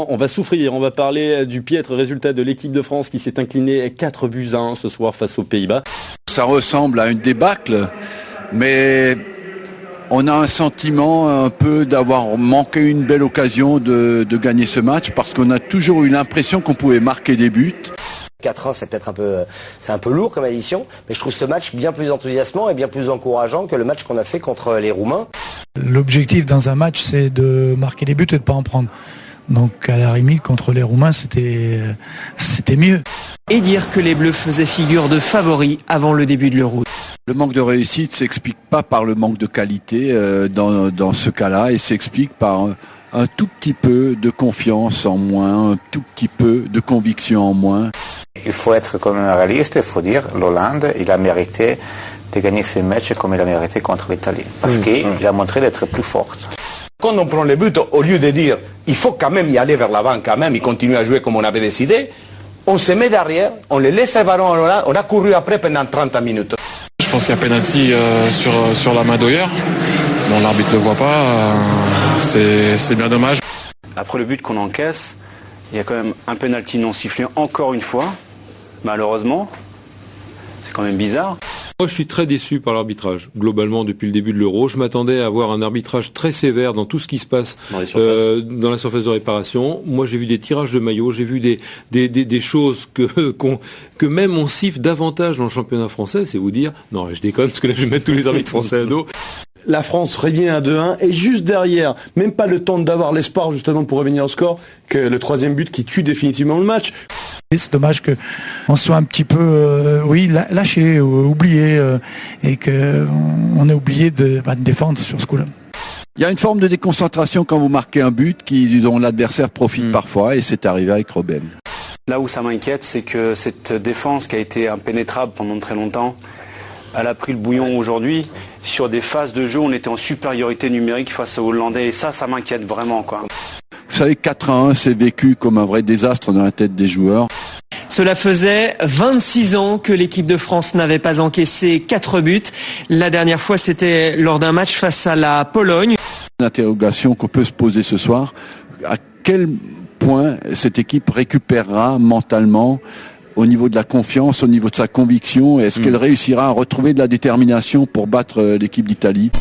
On va souffrir, on va parler du piètre résultat de l'équipe de France qui s'est inclinée 4-1 ce soir face aux Pays-Bas. Ça ressemble à une débâcle, mais on a un sentiment un peu d'avoir manqué une belle occasion de gagner ce match parce qu'on a toujours eu l'impression qu'on pouvait marquer des buts. 4-1, c'est peut-être un peu lourd comme addition, mais je trouve ce match bien plus enthousiasmant et bien plus encourageant que le match qu'on a fait contre les Roumains. L'objectif dans un match, c'est de marquer des buts et de ne pas en prendre. Donc à la limite, contre les Roumains, c'était mieux. Et dire que les Bleus faisaient figure de favoris avant le début de l'Euro. Le manque de réussite s'explique pas par le manque de qualité dans ce cas-là, et s'explique par un tout petit peu de confiance en moins, un tout petit peu de conviction en moins. Il faut être comme un réaliste, il faut dire l'Hollande, il a mérité de gagner ce match comme il a mérité contre l'Italie. Parce qu'il a montré d'être plus fort. Quand on prend les buts, au lieu de dire il faut quand même y aller vers l'avant, quand même, et continuer à jouer comme on avait décidé, on se met derrière, on les laisse le ballon, on a couru après pendant 30 minutes. Je pense qu'il y a pénalty sur la main d'Oyer. Bon, l'arbitre ne le voit pas, c'est bien dommage. Après le but qu'on encaisse, il y a quand même un pénalty non sifflé encore une fois, malheureusement. C'est quand même bizarre. Moi, je suis très déçu par l'arbitrage, globalement, depuis le début de l'Euro. Je m'attendais à avoir un arbitrage très sévère dans tout ce qui se passe dans la surface de réparation. Moi, j'ai vu des tirages de maillots, j'ai vu des choses que même on siffle davantage dans le championnat français, c'est vous dire, non, je déconne, parce que là, je vais mettre tous les arbitres français à dos. La France revient à 2-1, et juste derrière, même pas le temps d'avoir l'espoir, justement, pour revenir au score, que le troisième but qui tue définitivement le match. Et c'est dommage qu'on soit un petit peu lâché, oublié, et qu'on ait oublié de défendre sur ce coup-là. Il y a une forme de déconcentration quand vous marquez un but dont l'adversaire profite parfois, et c'est arrivé avec Robben. Là où ça m'inquiète, c'est que cette défense qui a été impénétrable pendant très longtemps, elle a pris le bouillon aujourd'hui. Sur des phases de jeu, on était en supériorité numérique face aux Hollandais, et ça m'inquiète vraiment, quoi. Vous savez, 4-1, c'est vécu comme un vrai désastre dans la tête des joueurs. Cela faisait 26 ans que l'équipe de France n'avait pas encaissé 4 buts. La dernière fois, c'était lors d'un match face à la Pologne. Une interrogation qu'on peut se poser ce soir, à quel point cette équipe récupérera mentalement au niveau de la confiance, au niveau de sa conviction, est-ce qu'elle réussira à retrouver de la détermination pour battre l'équipe d'Italie ?